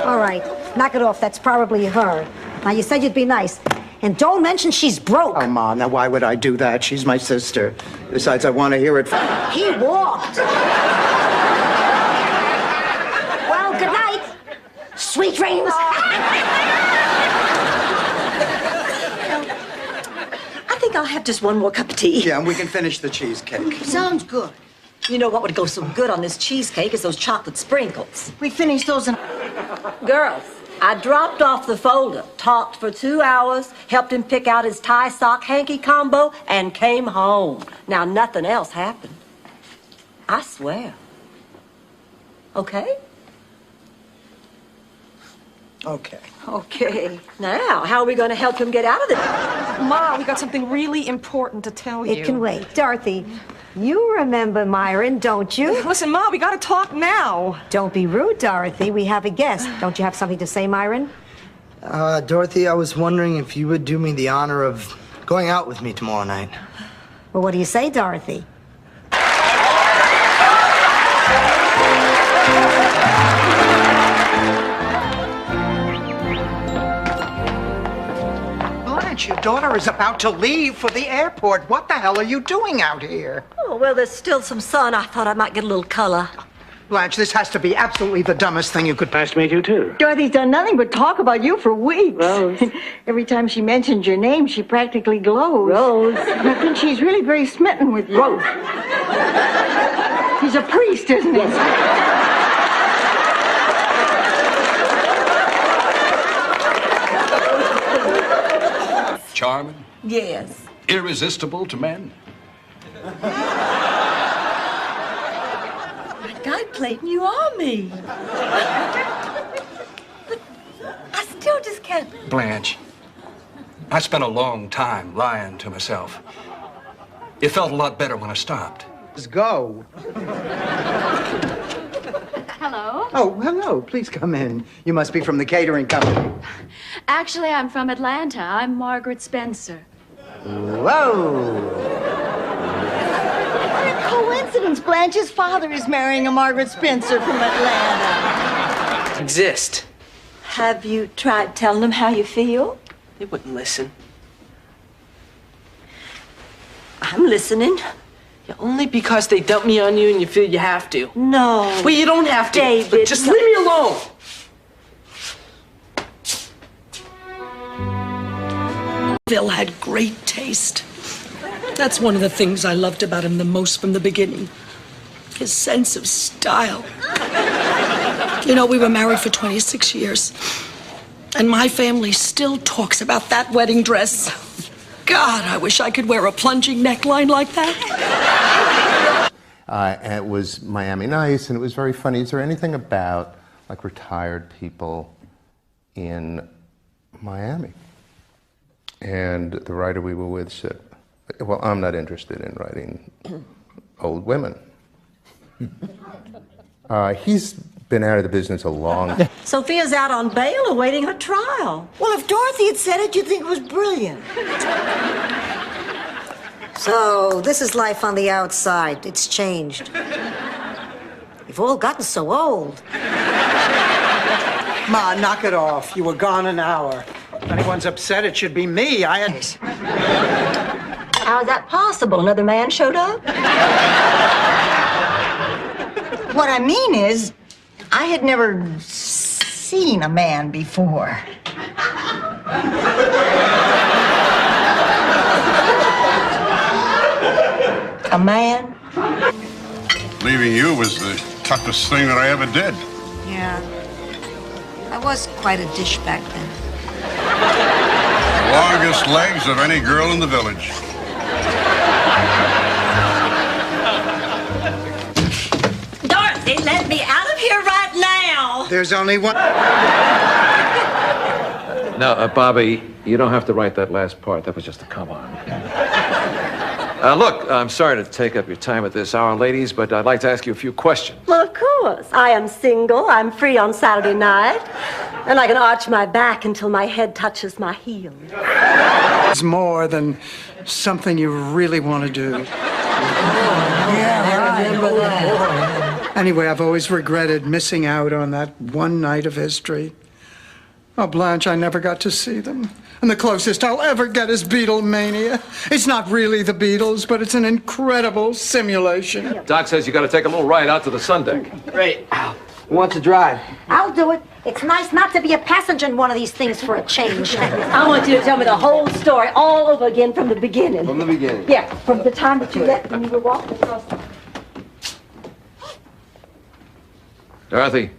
All right, knock it off. That's probably her. Now, you said you'd be nice. And don't mention she's broke. Oh, Ma, now why would I do that? She's my sister. Besides, I want to hear it from... He walked. Well, good night. Sweet dreams. I think I'll have just one more cup of tea. Yeah, and we can finish the cheesecake. Sounds good. You know what would go so good on this cheesecake is those chocolate sprinkles. We finished those in... Girls, I dropped off the folder, talked for 2 hours, helped him pick out his tie sock hanky combo, and came home. Now, nothing else happened. I swear. Okay? Okay. Okay. Now, how are we going to help him get out of this? Ma, we got something really important to tell you. It can wait. Dorothy, you remember Myron, don't you? Listen, Ma, we gotta talk now. Don't be rude, Dorothy. We have a guest. Don't you have something to say, Myron? Dorothy, I was wondering if you would do me the honor of going out with me tomorrow night. Well, what do you say, Dorothy? Blanche, your daughter is about to leave for the airport. What the hell are you doing out here? Oh, well, there's still some sun. I thought I might get a little color. Blanche, this has to be absolutely the dumbest thing you could... Nice to meet you, too. Dorothy's done nothing but talk about you for weeks. Rose. Every time she mentions your name, she practically glows. Rose. I think she's really very smitten with you. Rose. He's a priest, isn't he? Charming, Yes. irresistible to men. God, Clayton, you are me. But I still just can't. Blanche, I spent a long time lying to myself. It felt a lot better when I stopped. Let's go. Hello. Oh, hello. Please come in. You must be from the catering company. Actually, I'm from Atlanta. I'm Margaret Spencer. Whoa. What a coincidence. Blanche's father is marrying a Margaret Spencer from Atlanta. Exist. Have you tried telling them how you feel? They wouldn't listen. I'm listening. Yeah, only because they dump me on you and you feel you have to. No. Well, you don't have to. David, Just no. leave me alone. Phil had great taste. That's one of the things I loved about him the most from the beginning. His sense of style. You know, we were married for 26 years. And my family still talks about that wedding dress. God, I wish I could wear a plunging neckline like that. And it was Miami Nice, and it was very funny. Is there anything about, like, retired people in Miami? And the writer we were with said, well, I'm not interested in writing old women. He's been out of the business a long time. Sophia's out on bail awaiting her trial. Well, if Dorothy had said it, you'd think it was brilliant. So, this is life on the outside. It's changed. You've all gotten so old. Ma, knock it off. You were gone an hour. If anyone's upset, it should be me. I had... How is that possible? Another man showed up? What I mean is, I had never seen a man before. A man? Leaving you was the toughest thing that I ever did. Yeah. I was quite a dish back then. Longest legs of any girl in the village. Dorothy, let me out of here right now! There's only one... No, Bobby, you don't have to write that last part. That was just a come-on. Look, I'm sorry to take up your time at this hour, ladies, but I'd like to ask you a few questions. Well, of course. I am single, I'm free on Saturday night, and I can arch my back until my head touches my heel. It's more than something you really want to do. Yeah, I remember that. Anyway, I've always regretted missing out on that one night of history. Oh, Blanche, I never got to see them. And the closest I'll ever get is Beatlemania. It's not really the Beatles, but it's an incredible simulation. Doc says you got to take a little ride out to the sun deck. Great. Who wants to drive? I'll do it. It's nice not to be a passenger in one of these things for a change. I want you to tell me the whole story all over again from the beginning. From the beginning? Yeah, from the time that you left when you were walking across the... Dorothy,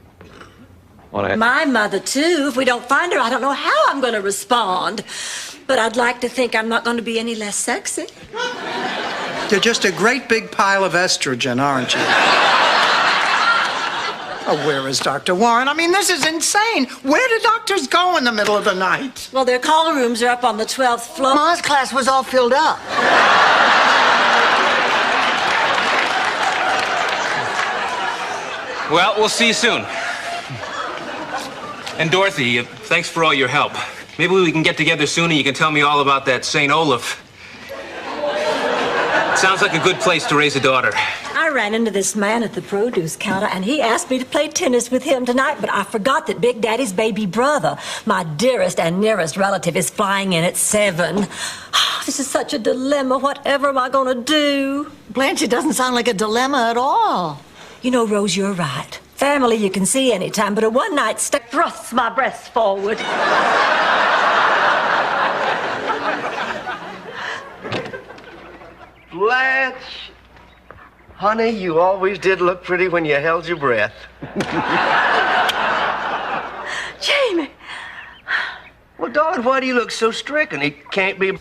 My mother, too. If we don't find her, I don't know how I'm going to respond. But I'd like to think I'm not going to be any less sexy. You're just a great big pile of estrogen, aren't you? Oh, where is Dr. Warren? I mean, this is insane. Where do doctors go in the middle of the night? Well, their call rooms are up on the 12th floor. Ma's class was all filled up. Well, we'll see you soon. And Dorothy, thanks for all your help. Maybe we can get together soon and you can tell me all about that St. Olaf. Sounds like a good place to raise a daughter. I ran into this man at the produce counter, and he asked me to play tennis with him tonight, but I forgot that Big Daddy's baby brother, my dearest and nearest relative, is flying in at 7. This is such a dilemma. Whatever am I going to do? Blanche, it doesn't sound like a dilemma at all. You know, Rose, you're right. Family you can see anytime, but a one-night stand thrusts my breasts forward. Blanche, honey, you always did look pretty when you held your breath. Jamie! Well, darling, why do you look so stricken? It can't be...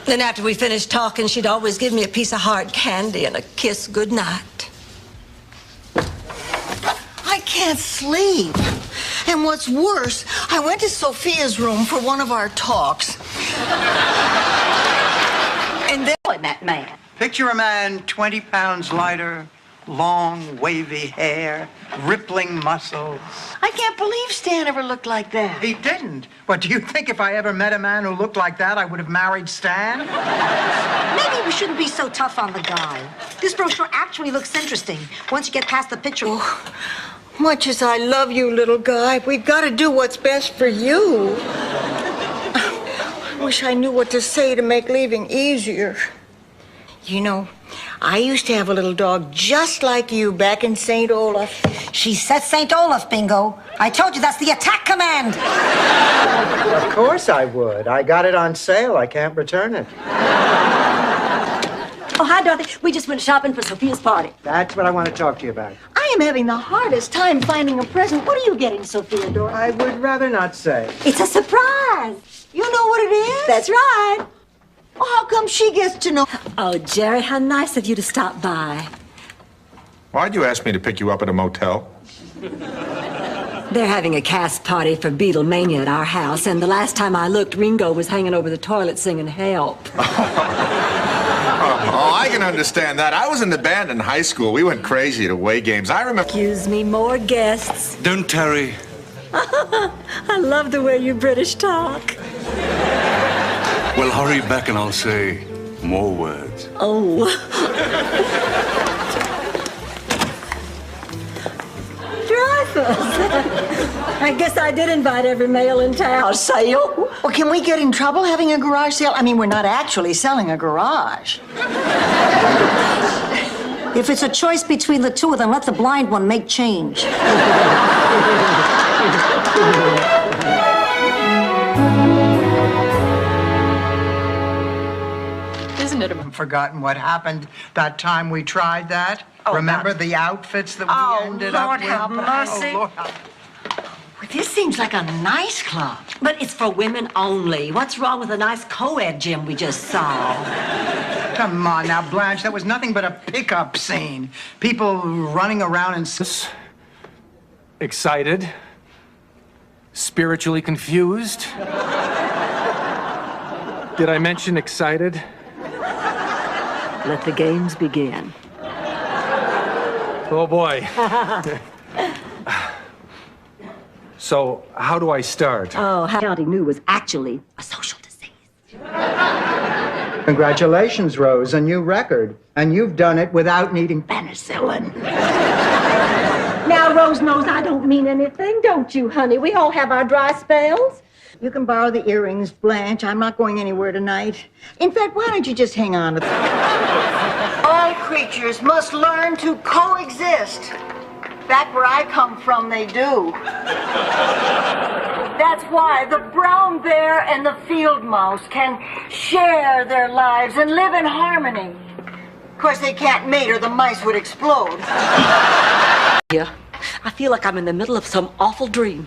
Then after we finished talking, she'd always give me a piece of hard candy and a kiss goodnight. I can't sleep. And what's worse, I went to Sophia's room for one of our talks. And then... that man. Picture a man 20 pounds lighter, long, wavy hair, rippling muscles. I can't believe Stan ever looked like that. He didn't. But do you think if I ever met a man who looked like that, I would have married Stan? Maybe we shouldn't be so tough on the guy. This brochure actually looks interesting once you get past the picture. Oh, much as I love you, little guy, we've got to do what's best for you. I wish I knew what to say to make leaving easier. You know, I used to have a little dog just like you back in St. Olaf. She said St. Olaf, Bingo. I told you that's the attack command. Of course I would. I got it on sale. I can't return it. Oh, hi, Dorothy. We just went shopping for Sophia's party. That's what I want to talk to you about. I am having the hardest time finding a present. What are you getting, Sophia, Dorothy? I would rather not say. It's a surprise. You know what it is? That's right. Well, how come she gets to know? Oh, Jerry, how nice of you to stop by. Why'd you ask me to pick you up at a motel? They're having a cast party for Beatlemania at our house, and the last time I looked, Ringo was hanging over the toilet singing Help. Oh, I can understand that. I was in the band in high school. We went crazy at away games. I remember... Excuse me, more guests. Don't tarry. I love the way you British talk. Well, hurry back and I'll say more words. Oh. I guess I did invite every male in town. Sale? Well, can we get in trouble having a garage sale? I mean, we're not actually selling a garage. If it's a choice between the two of them, let the blind one make change. Isn't it? I've forgotten what happened that time we tried that. Oh, Remember the outfits that we ended Lord up with? have mercy. Oh, Lord. Well, this seems like a nice club. But it's for women only. What's wrong with a nice co-ed gym we just saw? Come on now, Blanche. That was nothing but a pickup scene. People running around and... Excited. Spiritually confused. Did I mention excited? Let the games begin. Oh, boy. So, how do I start? Oh, County knew was actually a social disease. Congratulations, Rose, a new record. And you've done it without needing penicillin. Now, Rose knows I don't mean anything, don't you, honey? We all have our dry spells. You can borrow the earrings, Blanche. I'm not going anywhere tonight. In fact, why don't you just hang on to them? All creatures must learn to coexist. Back where I come from, they do. That's why the brown bear and the field mouse can share their lives and live in harmony. Of course, they can't mate or the mice would explode. Yeah, I feel like I'm in the middle of some awful dream.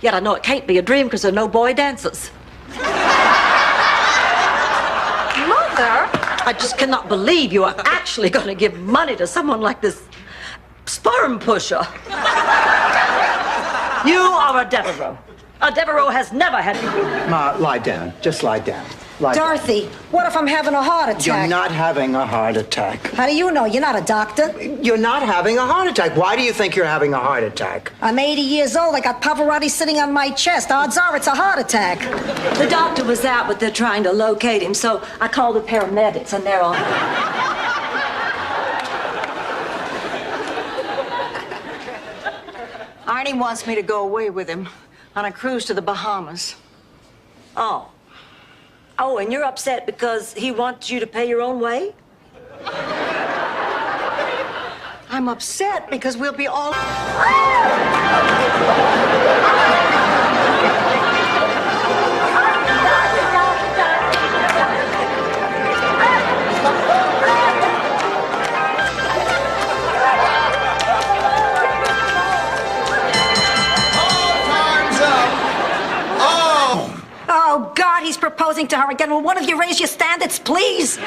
Yet I know it can't be a dream because there are no boy dancers. Mother! I just cannot believe you are actually going to give money to someone like this sperm pusher. You are a Devereaux. A Devereaux has never had... Ma, lie down. Just lie down. Lie Dorothy, what if I'm having a heart attack? You're not having a heart attack. How do you know? You're not a doctor. You're not having a heart attack. Why do you think you're having a heart attack? I'm 80 years old. I got Pavarotti sitting on my chest. Odds are it's a heart attack. The doctor was out, but they're trying to locate him, so I called the paramedics, and they're on. Arnie wants me to go away with him on a cruise to the Bahamas. Oh. Oh, and you're upset because he wants you to pay your own way? I'm upset because we'll be all... Oh, God, he's proposing to her again. Will one of you raise your standards, please?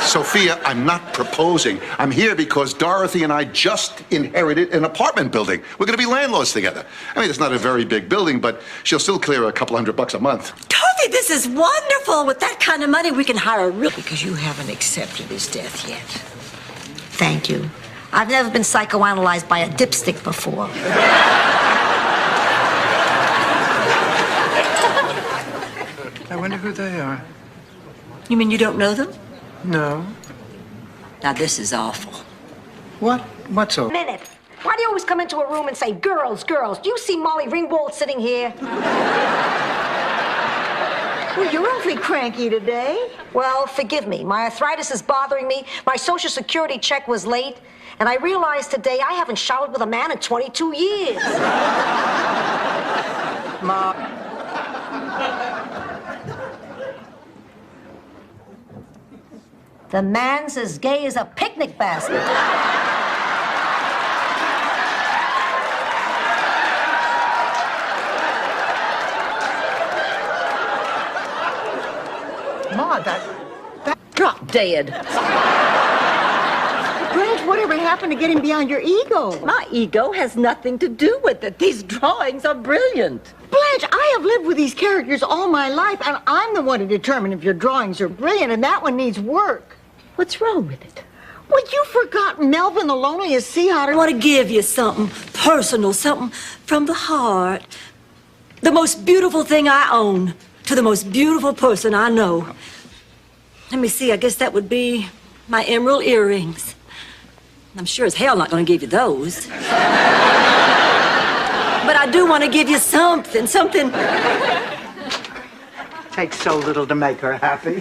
Sophia, I'm not proposing. I'm here because Dorothy and I just inherited an apartment building. We're going to be landlords together. I mean, it's not a very big building, but she'll still clear a couple $100 a month. Dorothy, this is wonderful. With that kind of money, we can hire a real... Because you haven't accepted his death yet. Thank you. I've never been psychoanalyzed by a dipstick before. I wonder who they are. You mean you don't know them? No. Now, this is awful. What? What's all? Minute. Why do you always come into a room and say, girls, girls? Do you see Molly Ringwald sitting here? Well, you're awfully cranky today. Well, forgive me. My arthritis is bothering me. My Social Security check was late. And I realized today I haven't showered with a man in 22 years. Ma. The man's as gay as a picnic basket. Ma, that... Drop dead. Brent, whatever happened to getting beyond your ego? My ego has nothing to do with it. These drawings are brilliant. Blanche, I have lived with these characters all my life, and I'm the one to determine if your drawings are brilliant, and that one needs work. What's wrong with it? Well, you forgot Melvin, the loneliest sea otter. I want to give you something personal, something from the heart. The most beautiful thing I own to the most beautiful person I know. Let me see, I guess that would be my emerald earrings. I'm sure as hell not going to give you those. But I do want to give you something. Takes so little to make her happy.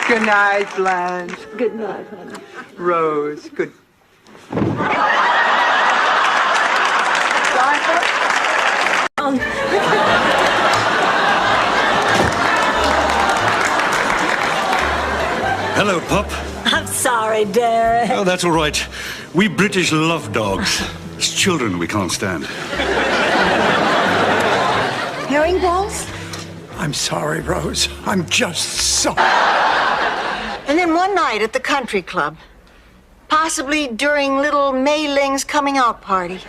Good night, Blanche. Good night, honey. Rose, good. Hello, Pop. I'm sorry, Derek. Oh, that's all right. We British love dogs. It's children we can't stand. Herring balls? I'm sorry, Rose. I'm just sorry. And then one night at the country club, possibly during little Mei Ling's coming out party.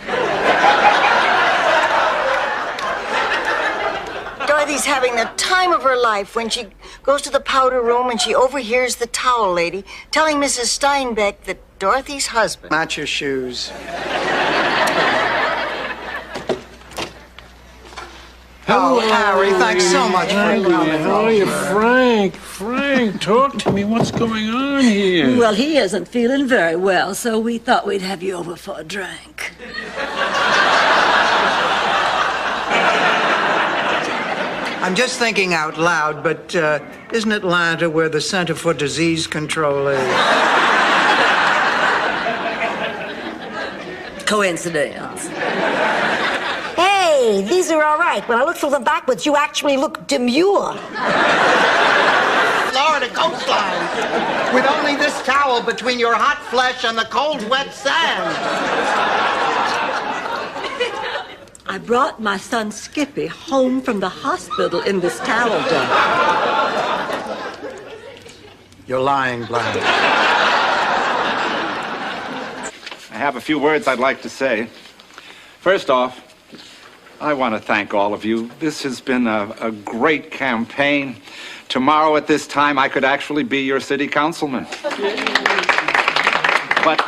Dorothy's having the time of her life when she goes to the powder room and she overhears the towel lady telling Mrs. Steinbeck that Dorothy's husband... Not your shoes. Oh, Harry, thanks so much for coming. How are you, Frank? Frank, talk to me. What's going on here? Well, he isn't feeling very well, so we thought we'd have you over for a drink. I'm just thinking out loud, but isn't Atlanta where the Center for Disease Control is? Coincidence. Hey, these are all right. When I look through them backwards, you actually look demure. Florida coastline, with only this towel between your hot flesh and the cold, wet sand. I brought my son Skippy home from the hospital in this towel dump. You're lying, Blanche. I have a few words I'd like to say. First off, I want to thank all of you. This has been a great campaign. Tomorrow at this time, I could actually be your city councilman. But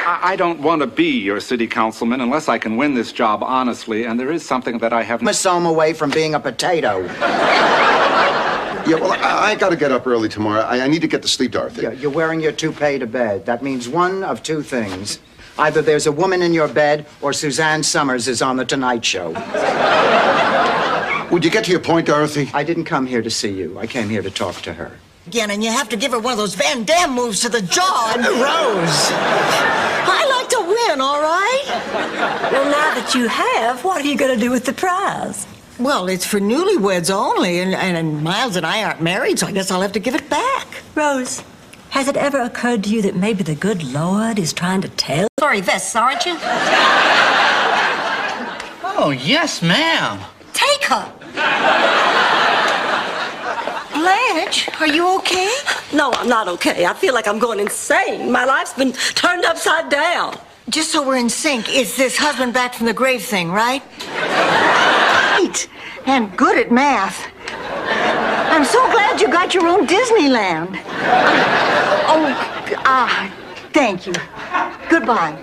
I don't want to be your city councilman unless I can win this job honestly, and there is something that I have... Some away from being a potato. Yeah, well, I got to get up early tomorrow. I need to get to sleep, Dorothy. Yeah, you're wearing your toupee to bed. That means one of two things. Either there's a woman in your bed, or Suzanne Summers is on The Tonight Show. Would you get to your point, Dorothy? I didn't come here to see you. I came here to talk to her. Again, and you have to give her one of those Van Damme moves to the jaw. Rose! I like to win, all right? Well, now that you have, what are you going to do with the prize? Well, it's for newlyweds only, and Miles and I aren't married, so I guess I'll have to give it back. Rose, has it ever occurred to you that maybe the good Lord is trying to tell? Sorry, vests, aren't you? Oh, yes, ma'am. Take her. Blanche, are you okay? No, I'm not okay. I feel like I'm going insane. My life's been turned upside down. Just so we're in sync, it's this husband back from the grave thing, right? Right. And good at math. I'm so glad you got your own Disneyland. Thank you. Goodbye.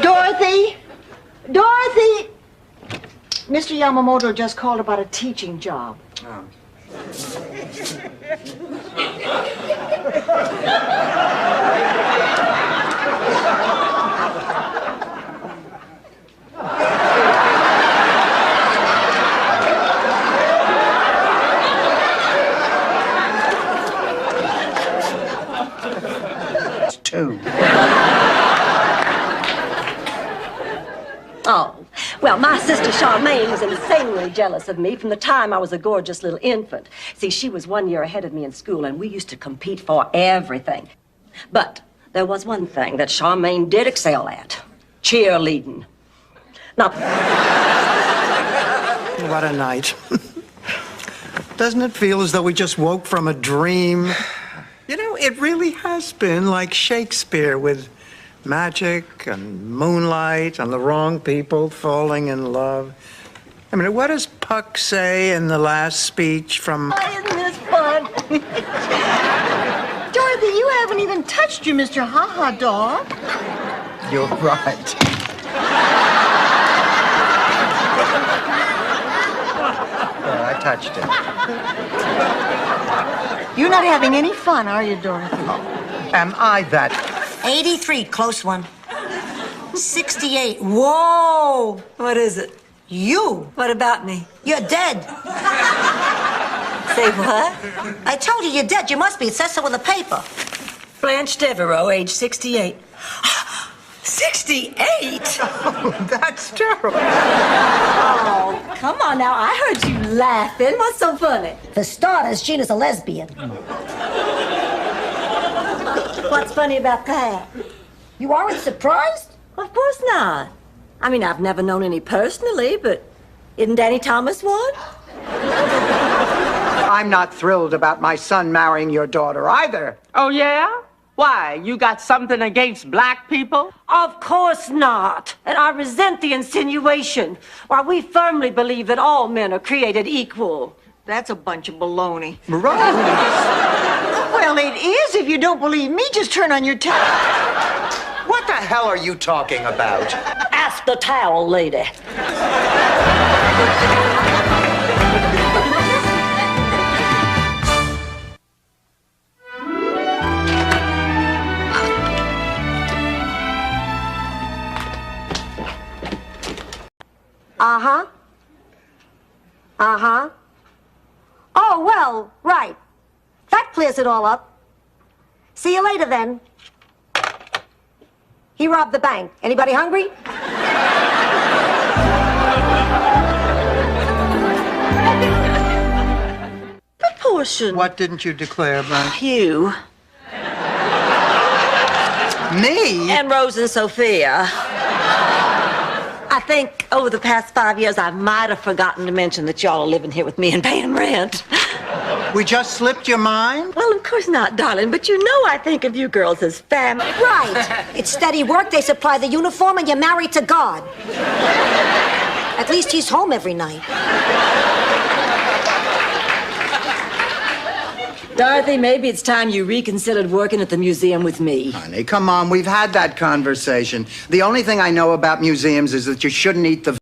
Dorothy! Dorothy! Mr. Yamamoto just called about a teaching job. Oh. It's two. Oh, well, my sister Charmaine was insanely jealous of me from the time I was a gorgeous little infant. See, she was 1 year ahead of me in school, and we used to compete for everything. But there was one thing that Charmaine did excel at: cheerleading. Now, What a night. Doesn't it feel as though we just woke from a dream? You know, it really has been like Shakespeare with magic and moonlight and the wrong people falling in love. I mean, what does Puck say in the last speech from... Isn't this fun? Dorothy, you haven't even touched your Mr. Ha-Ha dog. You're right. Yeah, I touched it. You're not having any fun, are you, Dorothy? Am I that? 83, close one. 68. Whoa! What is it? You. What about me? You're dead. Say what? I told you you're dead. You must be. It says so in the paper. Blanche Devereaux, age 68. 68? Oh, that's terrible. Oh, come on now. I heard you laughing. What's so funny? For starters, Gina's a lesbian. What's funny about that? You aren't surprised? Of course not. I mean, I've never known any personally, but isn't Danny Thomas one? I'm not thrilled about my son marrying your daughter either. Oh, yeah? Why? You got something against black people? Of course not. And I resent the insinuation. Why, we firmly believe that all men are created equal. That's a bunch of baloney. Rose! Well, it is. If you don't believe me, just turn on your towel. What the hell are you talking about? Ask the towel lady. Uh-huh. Uh-huh. Oh, well, right. That clears it all up. See you later, then. He robbed the bank. Anybody hungry? Proportion. What didn't you declare, Blanche? You. Me? And Rose and Sophia. I think over the past 5 years, I might have forgotten to mention that y'all are living here with me and paying rent. We just slipped your mind? Well, of course not, darling, but you know I think of you girls as family. Right. It's steady work. They supply the uniform, and you're married to God. At least he's home every night. Dorothy, maybe it's time you reconsidered working at the museum with me. Honey, come on. We've had that conversation. The only thing I know about museums is that you shouldn't eat the